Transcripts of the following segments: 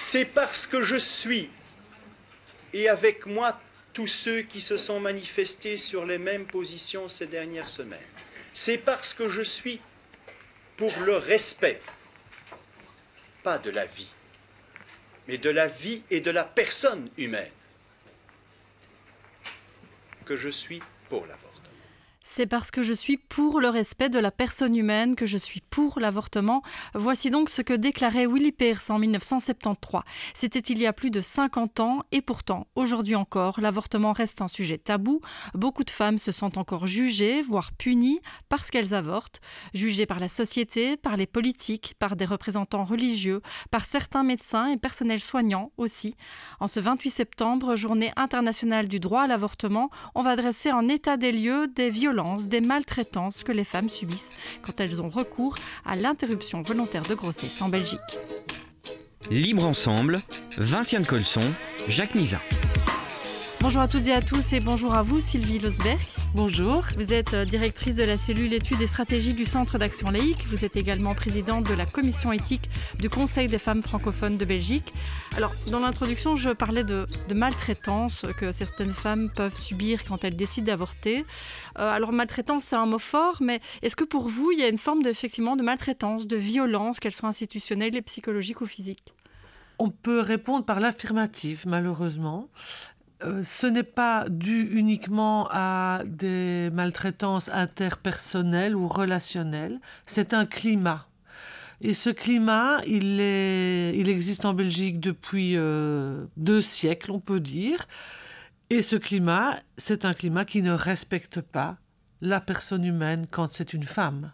C'est parce que je suis, et avec moi tous ceux qui se sont manifestés sur les mêmes positions ces dernières semaines. C'est parce que je suis pour le respect, pas de la vie, mais de la vie et de la personne humaine, que je suis pour l'avortement. C'est parce que je suis pour le respect de la personne humaine que je suis pour l'avortement. Voici donc ce que déclarait Willy Peirce en 1973. C'était il y a plus de 50 ans et pourtant, aujourd'hui encore, l'avortement reste un sujet tabou. Beaucoup de femmes se sentent encore jugées, voire punies parce qu'elles avortent. Jugées par la société, par les politiques, par des représentants religieux, par certains médecins et personnels soignants aussi. En ce 28 septembre, journée internationale du droit à l'avortement, on va dresser un état des lieux des violences, des maltraitances que les femmes subissent quand elles ont recours à l'interruption volontaire de grossesse en Belgique. Libre ensemble, Vinciane Colson, Jacques Nizan. Bonjour à toutes et à tous et bonjour à vous Sylvie Losberg. Bonjour. Vous êtes directrice de la cellule études et stratégies du Centre d'action laïque. Vous êtes également présidente de la commission éthique du Conseil des femmes francophones de Belgique. Alors, dans l'introduction, je parlais de maltraitance que certaines femmes peuvent subir quand elles décident d'avorter. Alors, maltraitance, c'est un mot fort, mais est-ce que pour vous, il y a une forme effectivement de maltraitance, de violence, qu'elle soit institutionnelle, psychologique ou physique ? On peut répondre par l'affirmative, malheureusement. Ce n'est pas dû uniquement à des maltraitances interpersonnelles ou relationnelles, c'est un climat. Et ce climat, il existe en Belgique depuis 2 siècles, on peut dire. Et ce climat, c'est un climat qui ne respecte pas la personne humaine quand c'est une femme.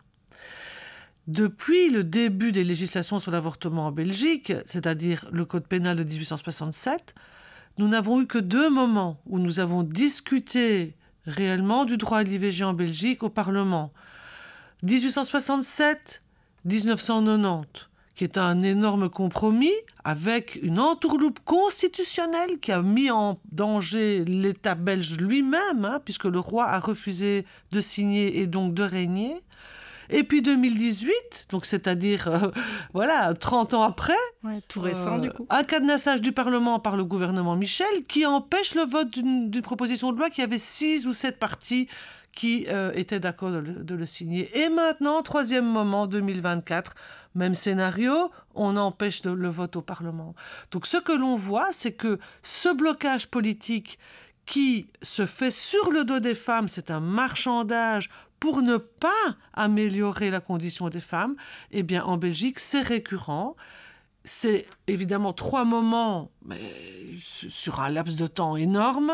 Depuis le début des législations sur l'avortement en Belgique, c'est-à-dire le Code pénal de 1867, nous n'avons eu que 2 moments où nous avons discuté réellement du droit à l'IVG en Belgique au Parlement. 1867, 1990, qui est un énorme compromis avec une entourloupe constitutionnelle qui a mis en danger l'État belge lui-même, puisque le roi a refusé de signer et donc de régner. Et puis 2018, donc c'est-à-dire 30 ans après, tout récent du coup. Un cadenassage du Parlement par le gouvernement Michel qui empêche le vote d'une proposition de loi qui avait 6 ou 7 partis qui étaient d'accord de le signer. Et maintenant, 3e moment, 2024, même scénario, on empêche le vote au Parlement. Donc ce que l'on voit, c'est que ce blocage politique qui se fait sur le dos des femmes, c'est un marchandage pour ne pas améliorer la condition des femmes, eh bien en Belgique, c'est récurrent. C'est évidemment 3 moments mais sur un laps de temps énorme.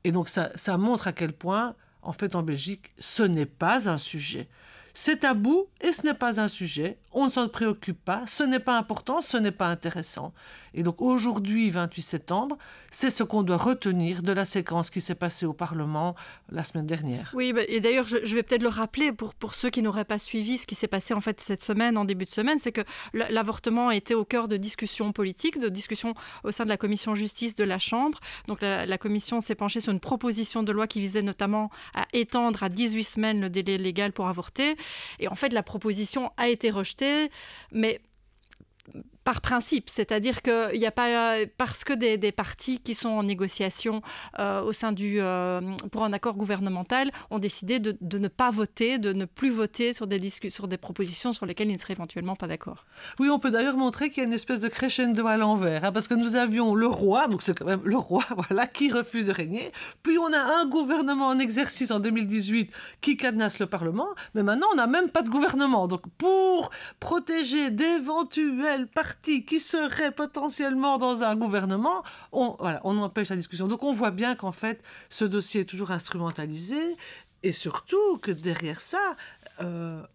Et donc ça montre à quel point, en fait, en Belgique, ce n'est pas un sujet. C'est tabou et ce n'est pas un sujet. On ne s'en préoccupe pas. Ce n'est pas important, ce n'est pas intéressant. Et donc aujourd'hui, 28 septembre, c'est ce qu'on doit retenir de la séquence qui s'est passée au Parlement la semaine dernière. Oui, et d'ailleurs, je vais peut-être le rappeler pour ceux qui n'auraient pas suivi ce qui s'est passé en fait cette semaine, en début de semaine, c'est que l'avortement était au cœur de discussions politiques, de discussions au sein de la commission justice de la Chambre. Donc la commission s'est penchée sur une proposition de loi qui visait notamment à étendre à 18 semaines le délai légal pour avorter. Et en fait, la proposition a été rejetée, mais par principe, c'est-à-dire qu'il n'y a pas parce que des partis qui sont en négociation au sein pour un accord gouvernemental ont décidé de ne pas voter, de ne plus voter sur des propositions sur lesquelles ils ne seraient éventuellement pas d'accord. Oui, on peut d'ailleurs montrer qu'il y a une espèce de crescendo à l'envers, parce que nous avions le roi, donc c'est quand même le roi, qui refuse de régner. Puis on a un gouvernement en exercice en 2018 qui cadenasse le Parlement, mais maintenant on n'a même pas de gouvernement. Donc pour protéger d'éventuels partis qui seraient potentiellement dans un gouvernement, on empêche la discussion. Donc on voit bien qu'en fait, ce dossier est toujours instrumentalisé et surtout que derrière ça,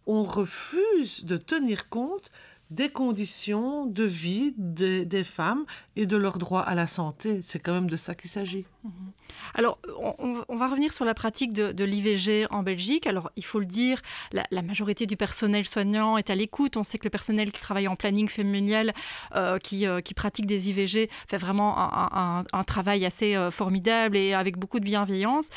on refuse de tenir compte des conditions de vie des femmes et de leur droit à la santé. C'est quand même de ça qu'il s'agit. Alors, on va revenir sur la pratique de l'IVG en Belgique. Alors, il faut le dire, la majorité du personnel soignant est à l'écoute. On sait que le personnel qui travaille en planning familial, qui pratique des IVG, fait vraiment un travail assez formidable et avec beaucoup de bienveillance.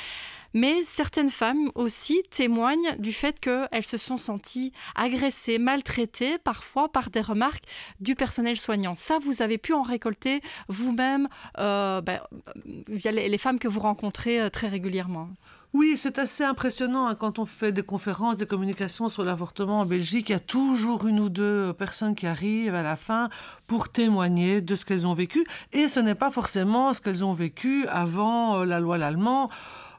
Mais certaines femmes aussi témoignent du fait qu'elles se sont senties agressées, maltraitées, parfois par des remarques du personnel soignant. Ça, vous avez pu en récolter vous-même via les femmes que vous rencontrez très régulièrement. Oui, c'est assez impressionnant quand on fait des conférences, des communications sur l'avortement en Belgique. Il y a toujours une ou deux personnes qui arrivent à la fin pour témoigner de ce qu'elles ont vécu. Et ce n'est pas forcément ce qu'elles ont vécu avant la loi Lallemand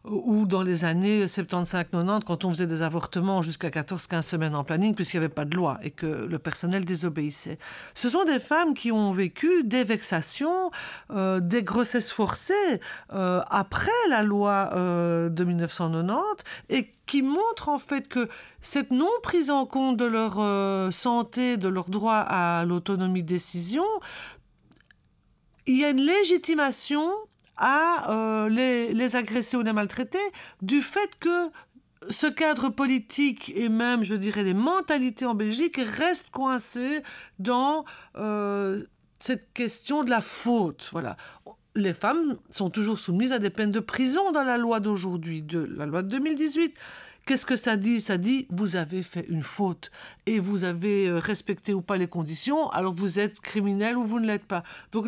ou dans les années 75-90, quand on faisait des avortements jusqu'à 14-15 semaines en planning, puisqu'il n'y avait pas de loi et que le personnel désobéissait. Ce sont des femmes qui ont vécu des vexations, des grossesses forcées après la loi de 1990 et qui montrent en fait que cette non prise en compte de leur santé, de leur droit à l'autonomie de décision, il y a une légitimation à les agresser ou les maltraiter du fait que ce cadre politique et même, je dirais, les mentalités en Belgique restent coincées dans cette question de la faute. Voilà. Les femmes sont toujours soumises à des peines de prison dans la loi d'aujourd'hui, la loi de 2018. Qu'est-ce que ça dit? Ça dit, vous avez fait une faute et vous avez respecté ou pas les conditions, alors vous êtes criminel ou vous ne l'êtes pas. Donc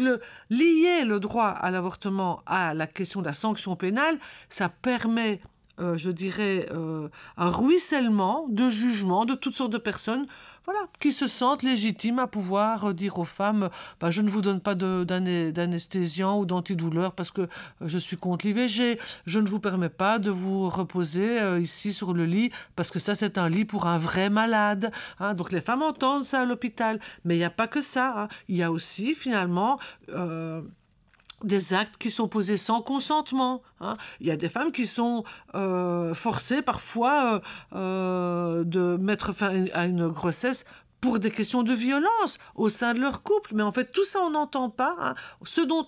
lier le droit à l'avortement à la question de la sanction pénale, ça permet, je dirais, un ruissellement de jugements de toutes sortes de personnes, voilà, qui se sentent légitimes à pouvoir dire aux femmes je ne vous donne pas d'anesthésiant ou d'antidouleur parce que je suis contre l'IVG, je ne vous permets pas de vous reposer ici sur le lit parce que ça c'est un lit pour un vrai malade. Hein. Donc les femmes entendent ça à l'hôpital, mais il n'y a pas que ça. Hein. Il y a aussi finalement des actes qui sont posés sans consentement. Hein. Il y a des femmes qui sont forcées parfois de mettre fin à une grossesse pour des questions de violence au sein de leur couple. Mais en fait, tout ça, on n'entend pas. Hein. Ce dont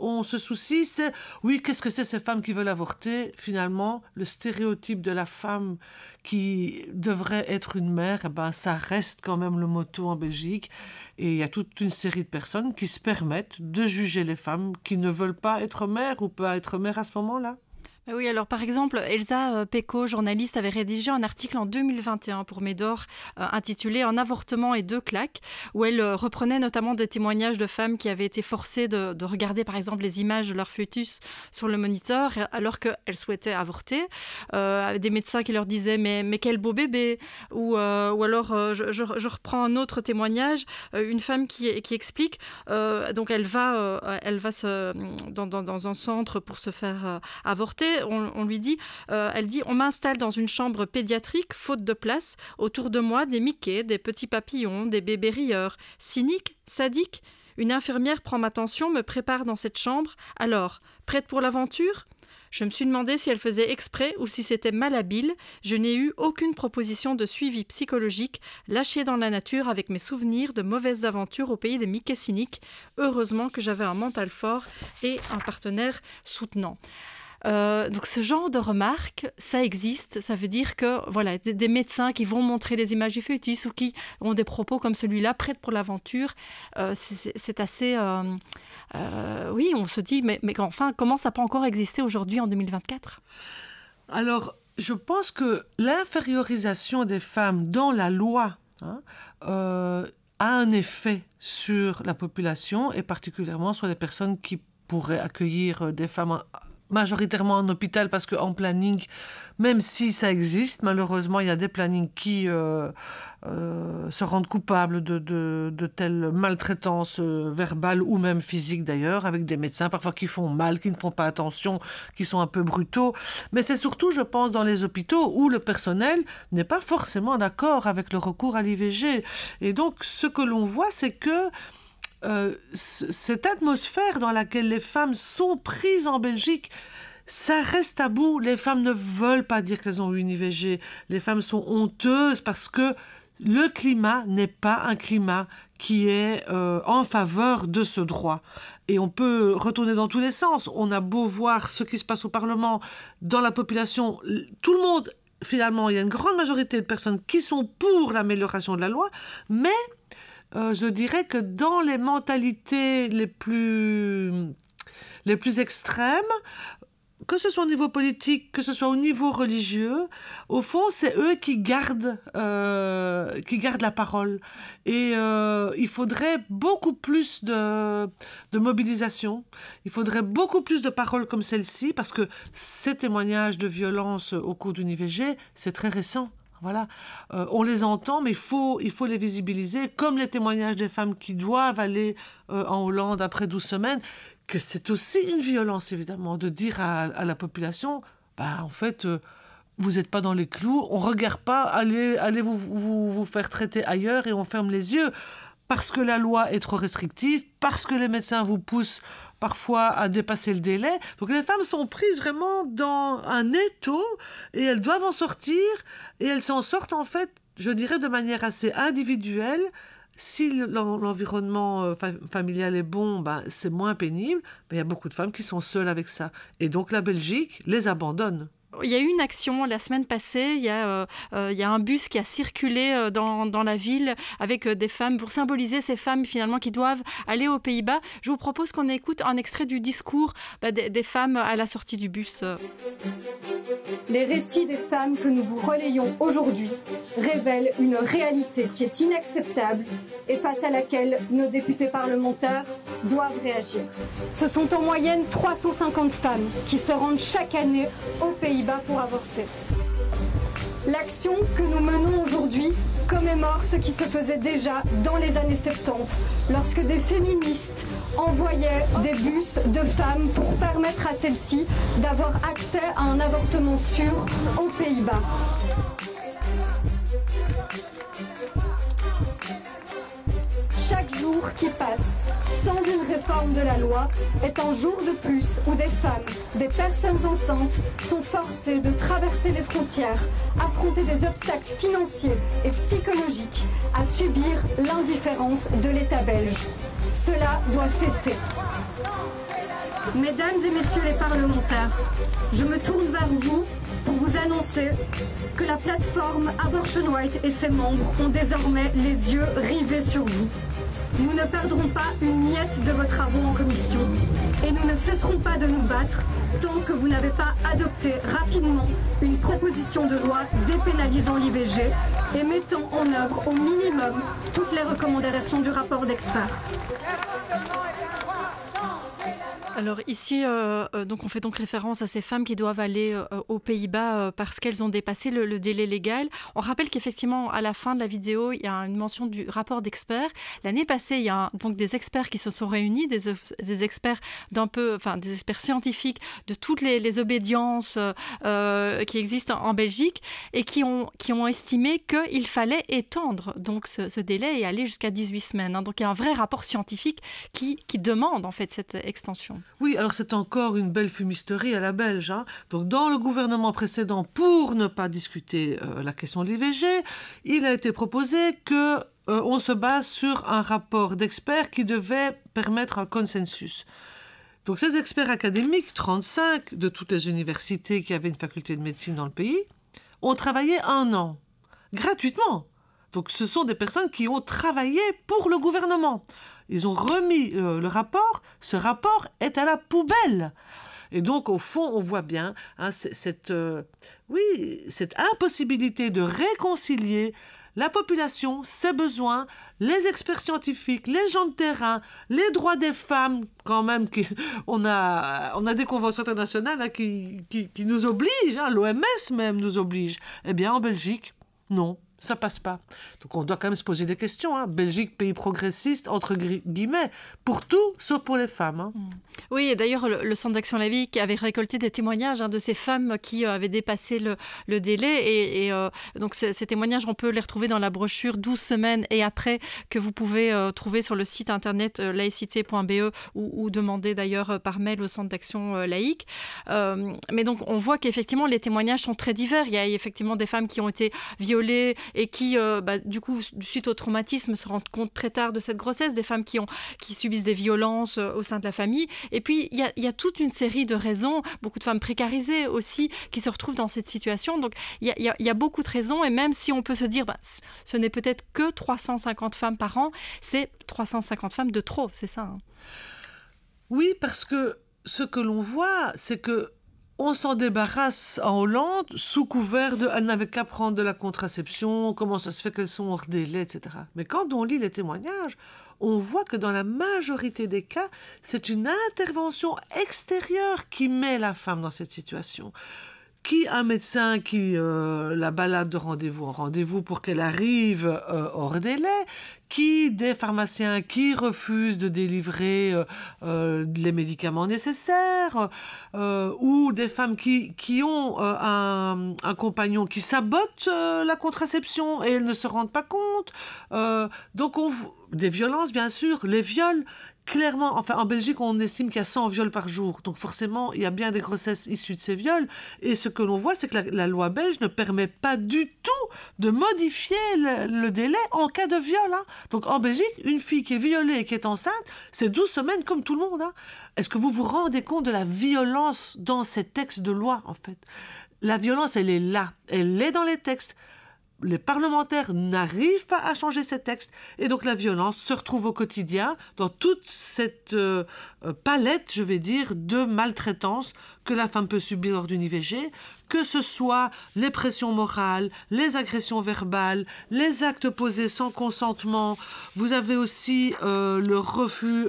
on se soucie, c'est, oui, qu'est-ce que c'est ces femmes qui veulent avorter? Finalement, le stéréotype de la femme qui devrait être une mère, ça reste quand même le motto en Belgique. Et il y a toute une série de personnes qui se permettent de juger les femmes qui ne veulent pas être mères ou pas être mères à ce moment-là. Oui, alors par exemple, Elsa Pecot, journaliste, avait rédigé un article en 2021 pour Médor intitulé « Un avortement et 2 claques » où elle reprenait notamment des témoignages de femmes qui avaient été forcées de regarder par exemple les images de leur fœtus sur le moniteur alors qu'elles souhaitaient avorter. Des médecins qui leur disaient « mais quel beau bébé » ou alors, je reprends un autre témoignage, une femme qui explique, donc elle va dans un centre pour se faire avorter. On lui dit, elle dit, on m'installe dans une chambre pédiatrique, faute de place, autour de moi des Mickey, des petits papillons, des bébés rieurs, cyniques, sadiques. Une infirmière prend ma tension, me prépare dans cette chambre. Alors, prête pour l'aventure ? Je me suis demandé si elle faisait exprès ou si c'était malhabile. Je n'ai eu aucune proposition de suivi psychologique, lâchée dans la nature avec mes souvenirs de mauvaises aventures au pays des Mickey cyniques. Heureusement que j'avais un mental fort et un partenaire soutenant. Donc ce genre de remarques, ça existe. Ça veut dire que voilà, des médecins qui vont montrer les images du fœtus ou qui ont des propos comme celui-là, prête pour l'aventure, c'est assez... oui, on se dit, mais enfin, comment ça peut encore exister aujourd'hui en 2024 ? Alors, je pense que l'infériorisation des femmes dans la loi a un effet sur la population et particulièrement sur les personnes qui pourraient accueillir des femmes majoritairement en hôpital parce qu'en planning, même si ça existe, malheureusement, il y a des plannings qui se rendent coupables de telles maltraitances verbales ou même physiques d'ailleurs, avec des médecins parfois qui font mal, qui ne font pas attention, qui sont un peu brutaux. Mais c'est surtout, je pense, dans les hôpitaux où le personnel n'est pas forcément d'accord avec le recours à l'IVG. Et donc, ce que l'on voit, c'est que cette atmosphère dans laquelle les femmes sont prises en Belgique, ça reste tabou. Les femmes ne veulent pas dire qu'elles ont eu une IVG. Les femmes sont honteuses parce que le climat n'est pas un climat qui est en faveur de ce droit. Et on peut retourner dans tous les sens. On a beau voir ce qui se passe au Parlement, dans la population, tout le monde, finalement, il y a une grande majorité de personnes qui sont pour l'amélioration de la loi, mais je dirais que dans les mentalités les plus extrêmes, que ce soit au niveau politique, que ce soit au niveau religieux, au fond, c'est eux qui gardent la parole. Et il faudrait beaucoup plus de mobilisation, il faudrait beaucoup plus de paroles comme celle-ci, parce que ces témoignages de violence au cours d'une IVG, c'est très récent. Voilà. On les entend, mais il faut les visibiliser, comme les témoignages des femmes qui doivent aller en Hollande après 12 semaines, que c'est aussi une violence, évidemment, de dire à la population, en fait, vous n'êtes pas dans les clous, on ne regarde pas, allez vous faire traiter ailleurs et on ferme les yeux, parce que la loi est trop restrictive, parce que les médecins vous poussent parfois à dépasser le délai. Donc les femmes sont prises vraiment dans un étau et elles doivent en sortir, et elles s'en sortent en fait, je dirais, de manière assez individuelle. Si l'environnement familial est bon, c'est moins pénible, mais il y a beaucoup de femmes qui sont seules avec ça. Et donc la Belgique les abandonne. Il y a eu une action la semaine passée, il y a un bus qui a circulé dans la ville avec des femmes, pour symboliser ces femmes finalement qui doivent aller aux Pays-Bas. Je vous propose qu'on écoute un extrait du discours des femmes à la sortie du bus. Les récits des femmes que nous vous relayons aujourd'hui révèlent une réalité qui est inacceptable et face à laquelle nos députés parlementaires doivent réagir. Ce sont en moyenne 350 femmes qui se rendent chaque année aux Pays-Bas pour avorter. L'action que nous menons aujourd'hui commémore ce qui se faisait déjà dans les années 70, lorsque des féministes envoyaient des bus de femmes pour permettre à celles-ci d'avoir accès à un avortement sûr aux Pays-Bas. Chaque jour qui passe sans une réforme de la loi est un jour de plus où des femmes, des personnes enceintes sont forcées de traverser les frontières, affronter des obstacles financiers et psychologiques, à subir l'indifférence de l'État belge. Cela doit cesser. Mesdames et messieurs les parlementaires, je me tourne vers vous pour vous annoncer que la plateforme Abortion Right et ses membres ont désormais les yeux rivés sur vous. Nous ne perdrons pas une miette de vos travaux en commission et nous ne cesserons pas de nous battre tant que vous n'avez pas adopté rapidement une proposition de loi dépénalisant l'IVG et mettant en œuvre au minimum toutes les recommandations du rapport d'experts. Alors ici, donc on fait donc référence à ces femmes qui doivent aller aux Pays-Bas parce qu'elles ont dépassé le délai légal. On rappelle qu'effectivement, à la fin de la vidéo, il y a une mention du rapport d'experts. L'année passée, il y a donc des experts qui se sont réunis, des experts des experts scientifiques de toutes les obédiences qui existent en Belgique et qui ont estimé qu'il fallait étendre donc ce délai et aller jusqu'à 18 semaines. Donc il y a un vrai rapport scientifique qui demande en fait cette extension. Oui, alors c'est encore une belle fumisterie à la belge. Donc dans le gouvernement précédent, pour ne pas discuter la question de l'IVG, il a été proposé qu'on se base sur un rapport d'experts qui devait permettre un consensus. Donc ces experts académiques, 35 de toutes les universités qui avaient une faculté de médecine dans le pays, ont travaillé 1 an, gratuitement. Donc ce sont des personnes qui ont travaillé pour le gouvernement. Ils ont remis le rapport. Ce rapport est à la poubelle. Et donc, au fond, on voit bien cette impossibilité de réconcilier la population, ses besoins, les experts scientifiques, les gens de terrain, les droits des femmes, quand même. On a des conventions internationales qui nous obligent, l'OMS même nous oblige. Eh bien, en Belgique, non. Ça passe pas. Donc on doit quand même se poser des questions. Belgique, pays progressiste, entre guillemets, pour tout, sauf pour les femmes. Oui, et d'ailleurs, le Centre d'Action Laïque avait récolté des témoignages de ces femmes qui avaient dépassé le délai. Et donc ces témoignages, on peut les retrouver dans la brochure 12 semaines et après, que vous pouvez trouver sur le site internet laïcité.be ou demander d'ailleurs par mail au Centre d'Action Laïque. Mais donc on voit qu'effectivement, les témoignages sont très divers. Il y a effectivement des femmes qui ont été violées et qui, du coup, suite au traumatisme, se rendent compte très tard de cette grossesse, des femmes qui subissent des violences au sein de la famille. Et puis, il y a toute une série de raisons, beaucoup de femmes précarisées aussi, qui se retrouvent dans cette situation. Donc, il y a beaucoup de raisons, et même si on peut se dire, ce n'est peut-être que 350 femmes par an, c'est 350 femmes de trop, c'est ça. Oui, parce que ce que l'on voit, c'est que on s'en débarrasse en Hollande sous couvert de « elle n'avait qu'à prendre de la contraception, comment ça se fait qu'elles sont hors délai, etc. » Mais quand on lit les témoignages, on voit que dans la majorité des cas, c'est une intervention extérieure qui met la femme dans cette situation. Qui un médecin qui la balade de rendez-vous en rendez-vous pour qu'elle arrive hors délai, qui des pharmaciens qui refusent de délivrer les médicaments nécessaires, ou des femmes qui ont un compagnon qui sabote la contraception et elles ne se rendent pas compte. Donc des violences, bien sûr, les viols. Clairement, enfin en Belgique, on estime qu'il y a 100 viols par jour. Donc forcément, il y a bien des grossesses issues de ces viols. Et ce que l'on voit, c'est que la loi belge ne permet pas du tout de modifier le délai en cas de viol. Hein. Donc en Belgique, une fille qui est violée et qui est enceinte, c'est 12 semaines comme tout le monde. Hein. Est-ce que vous vous rendez compte de la violence dans ces textes de loi, en fait ? La violence, elle est là. Elle est dans les textes. Les parlementaires n'arrivent pas à changer ces textes. Et donc la violence se retrouve au quotidien dans toute cette palette, je vais dire, de maltraitance que la femme peut subir lors d'une IVG, que ce soit les pressions morales, les agressions verbales, les actes posés sans consentement. Vous avez aussi le refus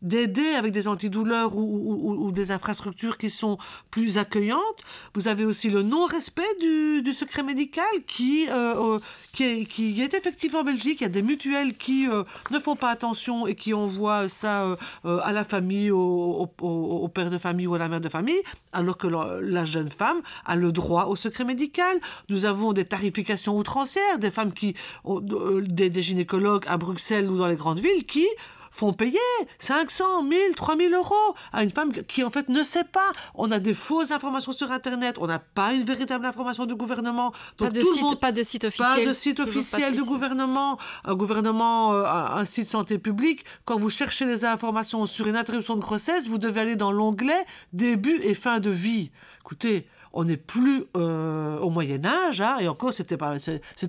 d'aider avec des antidouleurs ou des infrastructures qui sont plus accueillantes. Vous avez aussi le non-respect du secret médical qui est effectif en Belgique. Il y a des mutuelles qui ne font pas attention et qui envoient ça à la famille, au père de famille ou à la mère de famille, alors que la jeune femme a le droit au secret médical. Nous avons des tarifications outrancières, des femmes des gynécologues à Bruxelles ou dans les grandes villes qui font payer 500, 1000, 3000 euros à une femme qui en fait ne sait pas. On a des fausses informations sur Internet, on n'a pas une véritable information du gouvernement. Donc pas de site officiel. Pas de site officiel du gouvernement. Un site santé publique. Quand vous cherchez des informations sur une interruption de grossesse, vous devez aller dans l'onglet début et fin de vie. Écoutez, on n'est plus au Moyen-Âge, hein, et encore, c'était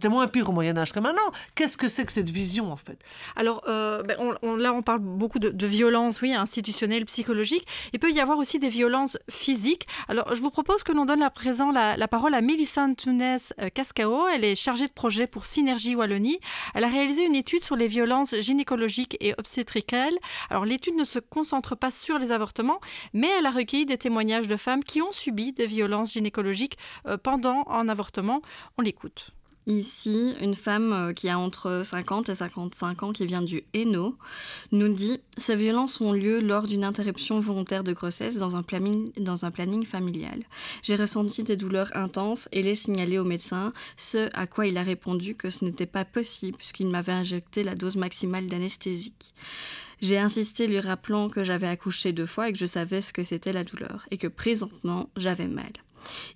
moins pire au Moyen-Âge que maintenant. Qu'est-ce que c'est que cette vision, en fait ? Alors, là, on parle beaucoup de violences, oui, institutionnelles, psychologiques. Il peut y avoir aussi des violences physiques. Alors, je vous propose que l'on donne à présent la parole à Mélissa Tunes-Cascao. Elle est chargée de projet pour Synergie Wallonie. Elle a réalisé une étude sur les violences gynécologiques et obstétricales. Alors, l'étude ne se concentre pas sur les avortements, mais elle a recueilli des témoignages de femmes qui ont subi des violences gynécologique pendant un avortement. On l'écoute. Ici, une femme qui a entre 50 et 55 ans, qui vient du Hainaut, nous dit « Ces violences ont lieu lors d'une interruption volontaire de grossesse dans un planning familial. J'ai ressenti des douleurs intenses et l'ai signalé au médecin, ce à quoi il a répondu que ce n'était pas possible puisqu'il m'avait injecté la dose maximale d'anesthésique. J'ai insisté lui rappelant que j'avais accouché 2 fois et que je savais ce que c'était la douleur et que présentement, j'avais mal.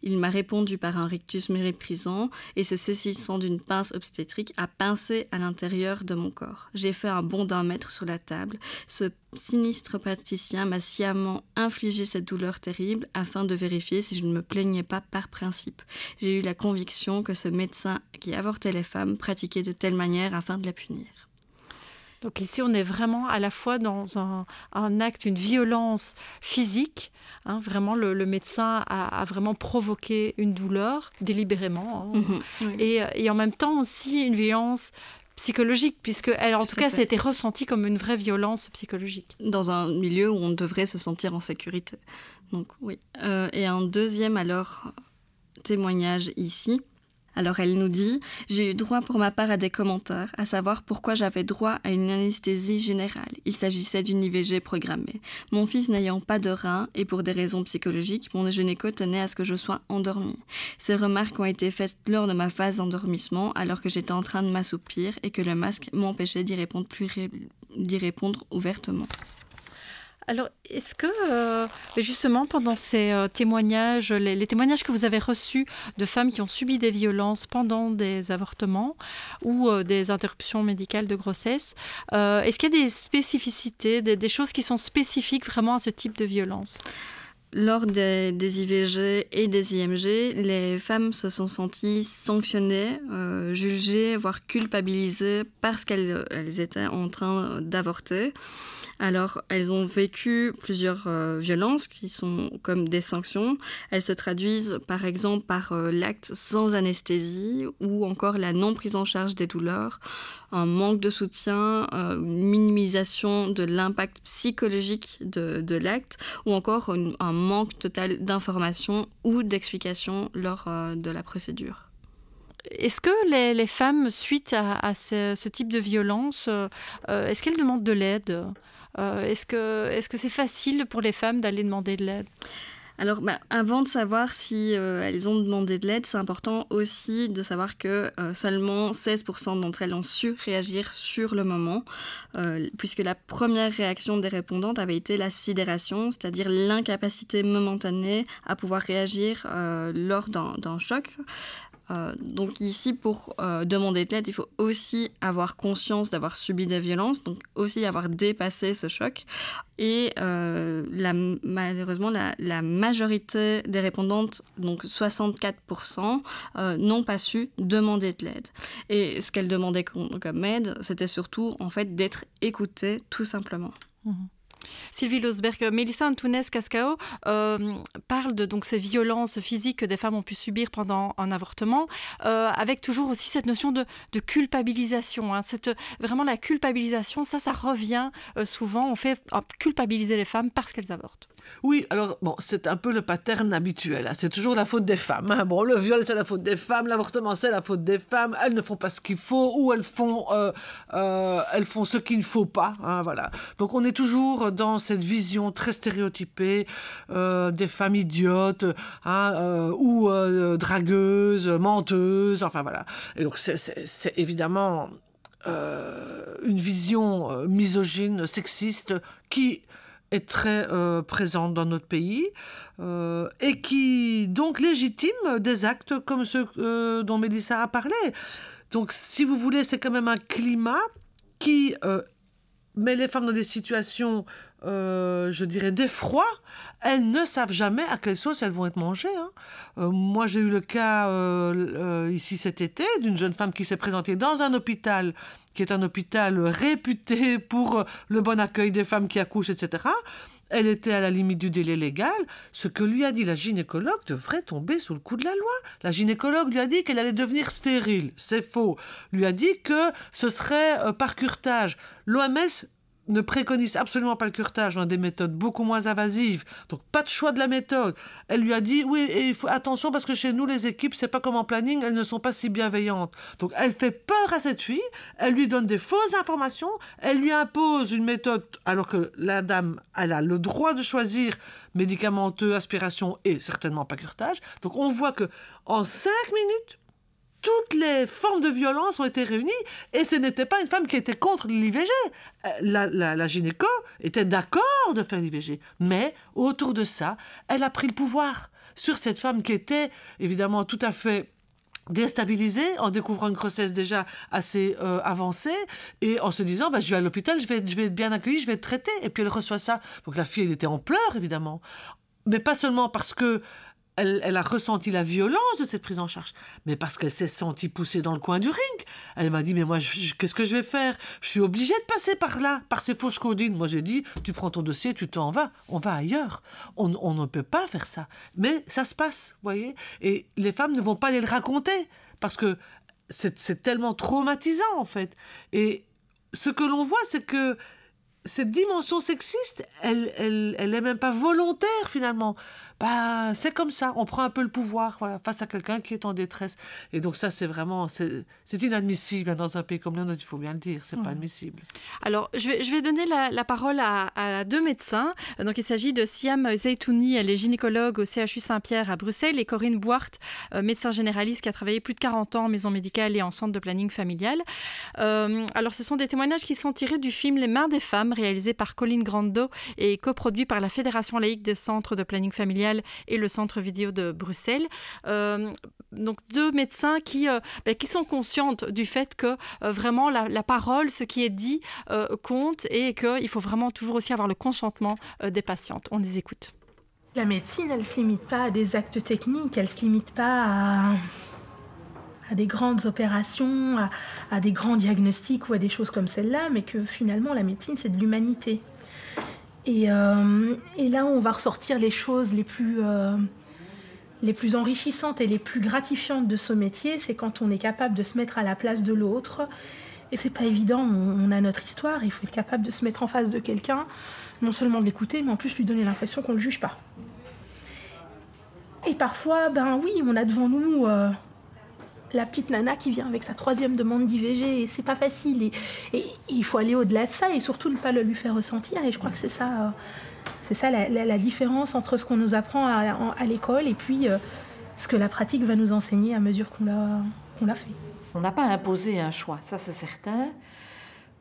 Il m'a répondu par un rictus méprisant et se saisissant d'une pince obstétrique a pincé à l'intérieur de mon corps. J'ai fait un bond d'1 mètre sur la table. Ce sinistre praticien m'a sciemment infligé cette douleur terrible afin de vérifier si je ne me plaignais pas par principe. J'ai eu la conviction que ce médecin qui avortait les femmes pratiquait de telle manière afin de la punir. Donc ici, on est vraiment à la fois dans un acte, une violence physique. Hein, vraiment, le médecin a vraiment provoqué une douleur délibérément. Hein, oui. Et en même temps aussi une violence psychologique, puisque elle, en tout cas, ça a été ressenti comme une vraie violence psychologique. Dans un milieu où on devrait se sentir en sécurité. Donc oui. Et un deuxième témoignage ici. Alors elle nous dit « J'ai eu droit pour ma part à des commentaires, à savoir pourquoi j'avais droit à une anesthésie générale. Il s'agissait d'une IVG programmée. Mon fils n'ayant pas de rein et pour des raisons psychologiques, mon gynéco tenait à ce que je sois endormie. Ces remarques ont été faites lors de ma phase d'endormissement alors que j'étais en train de m'assoupir et que le masque m'empêchait d'y répondre ouvertement. » Alors, est-ce que, justement, pendant ces témoignages, les témoignages que vous avez reçus de femmes qui ont subi des violences pendant des avortements ou des interruptions médicales de grossesse, est-ce qu'il y a des spécificités, des choses qui sont spécifiques vraiment à ce type de violence ? lors des IVG et des IMG, les femmes se sont senties sanctionnées, jugées, voire culpabilisées parce qu'elles étaient en train d'avorter. Alors, elles ont vécu plusieurs violences qui sont comme des sanctions. Elles se traduisent par exemple par l'acte sans anesthésie ou encore la non-prise en charge des douleurs, un manque de soutien, une minimisation de l'impact psychologique de l'acte ou encore un manque total d'informations ou d'explications lors de la procédure. Est-ce que les femmes, suite à ce type de violence, est-ce qu'elles demandent de l'aide ? Est-ce que c'est facile pour les femmes d'aller demander de l'aide ? Alors, avant de savoir si elles ont demandé de l'aide, c'est important aussi de savoir que seulement 16% d'entre elles ont su réagir sur le moment, puisque la première réaction des répondantes avait été la sidération, c'est-à-dire l'incapacité momentanée à pouvoir réagir lors d'un choc. Donc ici, pour demander de l'aide, il faut aussi avoir conscience d'avoir subi des violences, donc aussi avoir dépassé ce choc. Et malheureusement, la majorité des répondantes, donc 64%, n'ont pas su demander de l'aide. Et ce qu'elles demandaient comme aide, c'était surtout en fait d'être écoutées, tout simplement. Sylvie Losberg, Melissa Antunes-Cascao parle de donc, ces violences physiques que des femmes ont pu subir pendant un avortement, avec toujours aussi cette notion de culpabilisation. Hein. Vraiment la culpabilisation, ça revient souvent. On fait culpabiliser les femmes parce qu'elles avortent. Oui, alors, bon, c'est un peu le pattern habituel. Hein. C'est toujours la faute des femmes. Hein. Bon, le viol, c'est la faute des femmes. L'avortement, c'est la faute des femmes. Elles ne font pas ce qu'il faut ou elles font ce qu'il ne faut pas. Hein, voilà. Donc, on est toujours dans cette vision très stéréotypée des femmes idiotes ou dragueuses, menteuses. Enfin, voilà. Et donc, c'est évidemment une vision misogyne, sexiste, qui est très présente dans notre pays et qui donc légitime des actes comme ceux dont Mélissa a parlé. Donc si vous voulez, c'est quand même un climat qui met les femmes dans des situations, je dirais, d'effroi. Elles ne savent jamais à quelle sauce elles vont être mangées. Hein. Moi, j'ai eu le cas ici cet été d'une jeune femme qui s'est présentée dans un hôpital qui est un hôpital réputé pour le bon accueil des femmes qui accouchent, etc. Elle était à la limite du délai légal. Ce que lui a dit la gynécologue devrait tomber sous le coup de la loi. La gynécologue lui a dit qu'elle allait devenir stérile. C'est faux. Lui a dit que ce serait par curetage. L'OMS ne préconise absolument pas le curetage, on a des méthodes beaucoup moins invasives, donc pas de choix de la méthode. Elle lui a dit, oui, et il faut attention parce que chez nous, les équipes, c'est pas comme en planning, elles ne sont pas si bienveillantes. Donc elle fait peur à cette fille, elle lui donne des fausses informations, elle lui impose une méthode, alors que la dame, elle a le droit de choisir médicamenteux, aspiration et certainement pas curetage. Donc on voit que en 5 minutes, toutes les formes de violence ont été réunies et ce n'était pas une femme qui était contre l'IVG. La gynéco était d'accord de faire l'IVG. Mais autour de ça, elle a pris le pouvoir sur cette femme qui était évidemment tout à fait déstabilisée en découvrant une grossesse déjà assez avancée et en se disant je vais à l'hôpital, je vais être bien accueillie, je vais être traitée. Et puis elle reçoit ça. Donc la fille, elle était en pleurs évidemment. Mais pas seulement parce que elle a ressenti la violence de cette prise en charge, mais parce qu'elle s'est sentie poussée dans le coin du ring. Elle m'a dit, mais moi, qu'est-ce que je vais faire ? Je suis obligée de passer par là, par ces fausses codines. Moi, j'ai dit, tu prends ton dossier, tu t'en vas. On va ailleurs. On ne peut pas faire ça. Mais ça se passe, vous voyez ? Et les femmes ne vont pas aller le raconter, parce que c'est tellement traumatisant, en fait. Et ce que l'on voit, c'est que cette dimension sexiste, elle est même pas volontaire, finalement. C'est comme ça, on prend un peu le pouvoir face à quelqu'un qui est en détresse. Et donc ça, c'est vraiment, c'est inadmissible dans un pays comme le nôtre, il faut bien le dire, c'est pas admissible. Alors, je vais donner la parole à 2 médecins. Donc, il s'agit de Siam Zeytouni, elle est gynécologue au CHU Saint-Pierre à Bruxelles, et Corinne Boart, médecin généraliste qui a travaillé plus de 40 ans en maison médicale et en centre de planning familial. Alors, ce sont des témoignages qui sont tirés du film Les Mains des femmes, réalisé par Colin Grando et coproduit par la Fédération laïque des centres de planning familial et le centre vidéo de Bruxelles. Donc 2 médecins qui sont conscientes du fait que vraiment la parole, ce qui est dit, compte et qu'il faut vraiment toujours aussi avoir le consentement des patientes. On les écoute. La médecine, elle ne se limite pas à des actes techniques, elle ne se limite pas à des grandes opérations, à des grands diagnostics ou à des choses comme celle-là, mais que finalement, la médecine, c'est de l'humanité. Et là, on va ressortir les choses les plus enrichissantes et les plus gratifiantes de ce métier, c'est quand on est capable de se mettre à la place de l'autre. Et c'est pas évident, on a notre histoire, il faut être capable de se mettre en face de quelqu'un, non seulement de l'écouter, mais en plus lui donner l'impression qu'on ne le juge pas. Et parfois, oui, on a devant nous la petite nana qui vient avec sa 3e demande d'IVG, et c'est pas facile. Et il faut aller au-delà de ça, et surtout ne pas le lui faire ressentir. Et je crois que c'est ça la différence entre ce qu'on nous apprend à l'école et puis ce que la pratique va nous enseigner à mesure qu'on l'a fait. On n'a pas à imposer un choix, ça c'est certain.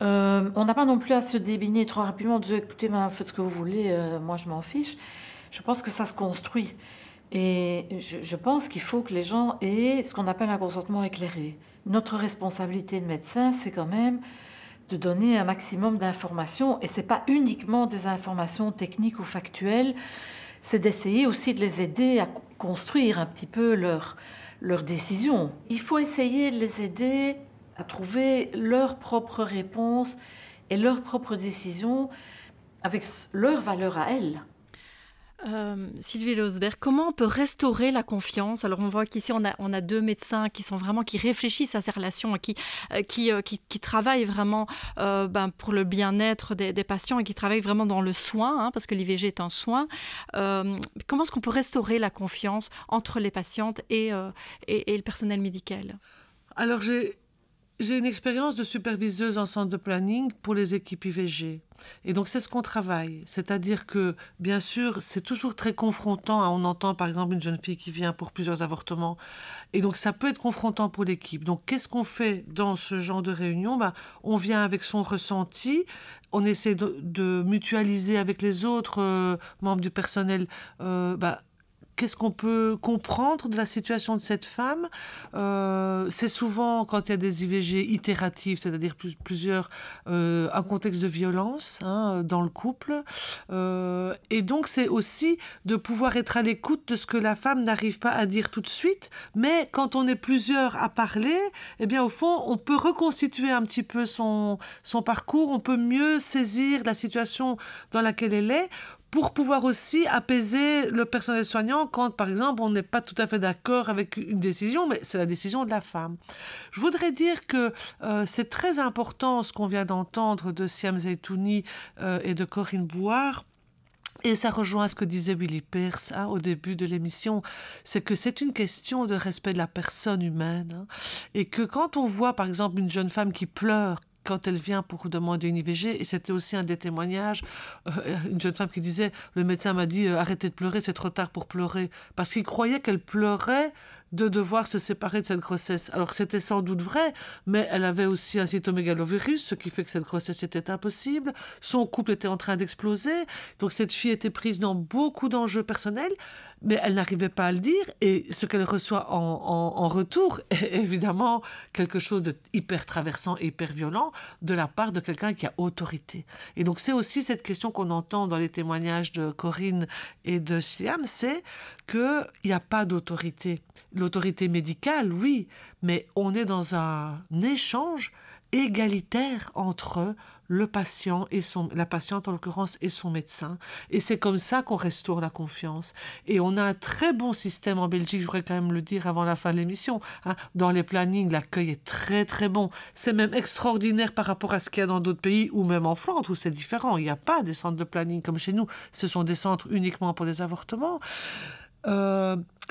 On n'a pas non plus à se débiner trop rapidement, en disant écoutez, faites ce que vous voulez, moi je m'en fiche. Je pense que ça se construit. Et je pense qu'il faut que les gens aient ce qu'on appelle un consentement éclairé. Notre responsabilité de médecin, c'est quand même de donner un maximum d'informations. Et ce n'est pas uniquement des informations techniques ou factuelles, c'est d'essayer aussi de les aider à construire un petit peu leurs décisions. Il faut essayer de les aider à trouver leurs propres réponses et leurs propres décisions avec leurs valeurs à elles. Sylvie Losberg, comment on peut restaurer la confiance? Alors on voit qu'ici on a 2 médecins qui réfléchissent à ces relations, qui travaillent vraiment pour le bien-être des patients et qui travaillent vraiment dans le soin, parce que l'IVG est un soin. Comment est-ce qu'on peut restaurer la confiance entre les patientes et le personnel médical? Alors j'ai une expérience de superviseuse en centre de planning pour les équipes IVG. Et donc, c'est ce qu'on travaille. C'est-à-dire que, bien sûr, c'est toujours très confrontant. On entend, par exemple, une jeune fille qui vient pour plusieurs avortements. Et donc, ça peut être confrontant pour l'équipe. Donc, qu'est-ce qu'on fait dans ce genre de réunion? On vient avec son ressenti. On essaie de mutualiser avec les autres membres du personnel qu'est-ce qu'on peut comprendre de la situation de cette femme? C'est souvent quand il y a des IVG itératives, c'est-à-dire plusieurs, un contexte de violence dans le couple. Et donc, c'est aussi de pouvoir être à l'écoute de ce que la femme n'arrive pas à dire tout de suite. Mais quand on est plusieurs à parler, eh bien, au fond, on peut reconstituer un petit peu son parcours, on peut mieux saisir la situation dans laquelle elle est, pour pouvoir aussi apaiser le personnel soignant quand, par exemple, on n'est pas tout à fait d'accord avec une décision, mais c'est la décision de la femme. Je voudrais dire que c'est très important ce qu'on vient d'entendre de Siam Zeitouni et de Corinne Bouard. Et ça rejoint ce que disait Willy Peirce au début de l'émission, c'est que c'est une question de respect de la personne humaine. Et que quand on voit, par exemple, une jeune femme qui pleure, quand elle vient pour demander une IVG, et c'était aussi un des témoignages, une jeune femme qui disait, le médecin m'a dit, arrêtez de pleurer, c'est trop tard pour pleurer, parce qu'il croyait qu'elle pleurait de devoir se séparer de cette grossesse. Alors c'était sans doute vrai, mais elle avait aussi un cytomégalovirus, ce qui fait que cette grossesse était impossible, son couple était en train d'exploser, donc cette fille était prise dans beaucoup d'enjeux personnels, mais elle n'arrivait pas à le dire, et ce qu'elle reçoit en retour est évidemment quelque chose de hyper traversant et hyper violent de la part de quelqu'un qui a autorité. Et donc c'est aussi cette question qu'on entend dans les témoignages de Corinne et de Siam, c'est qu'il n'y a pas d'autorité. L'autorité médicale, oui, mais on est dans un échange égalitaire entre le patient et la patiente en l'occurrence et son médecin. Et c'est comme ça qu'on restaure la confiance. Et on a un très bon système en Belgique, je voudrais quand même le dire avant la fin de l'émission. Dans les plannings, l'accueil est très très bon. C'est même extraordinaire par rapport à ce qu'il y a dans d'autres pays ou même en Flandre où c'est différent. Il n'y a pas des centres de planning comme chez nous. Ce sont des centres uniquement pour les avortements.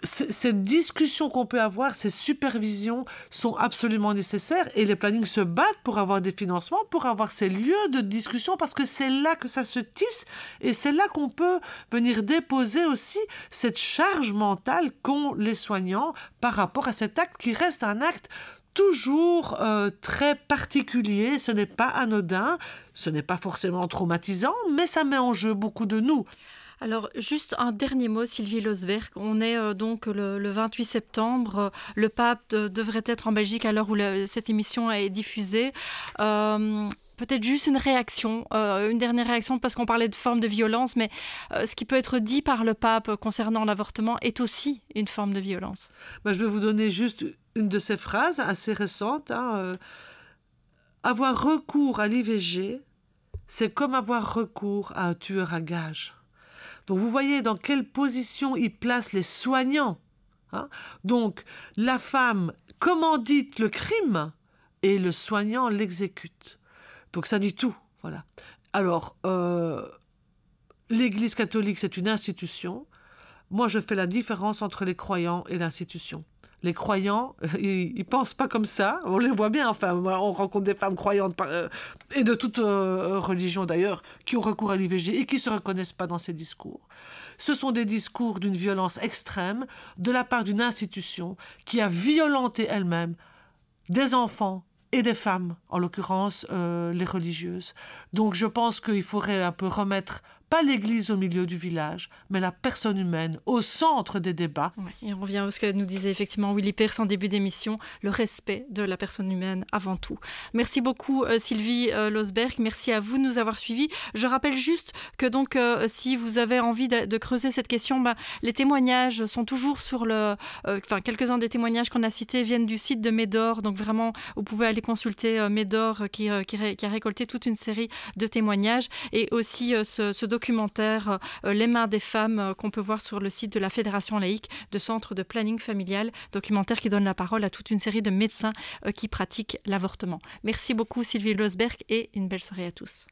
Cette discussion qu'on peut avoir, ces supervisions sont absolument nécessaires et les plannings se battent pour avoir des financements, pour avoir ces lieux de discussion parce que c'est là que ça se tisse et c'est là qu'on peut venir déposer aussi cette charge mentale qu'ont les soignants par rapport à cet acte qui reste un acte toujours très particulier, ce n'est pas anodin, ce n'est pas forcément traumatisant, mais ça met en jeu beaucoup de nous. Alors, juste un dernier mot, Sylvie Losberg. On est donc le 28 septembre. Le pape devrait être en Belgique à l'heure où cette émission est diffusée. Peut-être juste une réaction, une dernière réaction, parce qu'on parlait de forme de violence, mais ce qui peut être dit par le pape concernant l'avortement est aussi une forme de violence. Je vais vous donner juste une de ces phrases assez récentes. Avoir recours à l'IVG, c'est comme avoir recours à un tueur à gages. Donc vous voyez dans quelle position il place les soignants. Donc la femme commandite le crime et le soignant l'exécute. Donc ça dit tout, voilà. Alors, l'Église catholique, c'est une institution. Moi, je fais la différence entre les croyants et l'institution. Les croyants, ils pensent pas comme ça. On les voit bien, enfin, on rencontre des femmes croyantes, et de toute religion d'ailleurs, qui ont recours à l'IVG et qui se reconnaissent pas dans ces discours. Ce sont des discours d'une violence extrême de la part d'une institution qui a violenté elle-même des enfants et des femmes, en l'occurrence les religieuses. Donc je pense qu'il faudrait un peu remettre, pas l'Église au milieu du village, mais la personne humaine au centre des débats. Oui, et on revient à ce que nous disait effectivement Willy Peers en début d'émission, le respect de la personne humaine avant tout. Merci beaucoup Sylvie Losberg, merci à vous de nous avoir suivis. Je rappelle juste que donc si vous avez envie de creuser cette question, les témoignages sont toujours sur le... quelques-uns des témoignages qu'on a cités viennent du site de Médor, donc vraiment vous pouvez aller consulter Médor qui a récolté toute une série de témoignages, et aussi ce documentaire Les mains des femmes qu'on peut voir sur le site de la Fédération laïque de centres de planning familial, documentaire qui donne la parole à toute une série de médecins qui pratiquent l'avortement. Merci beaucoup Sylvie Losberg et une belle soirée à tous.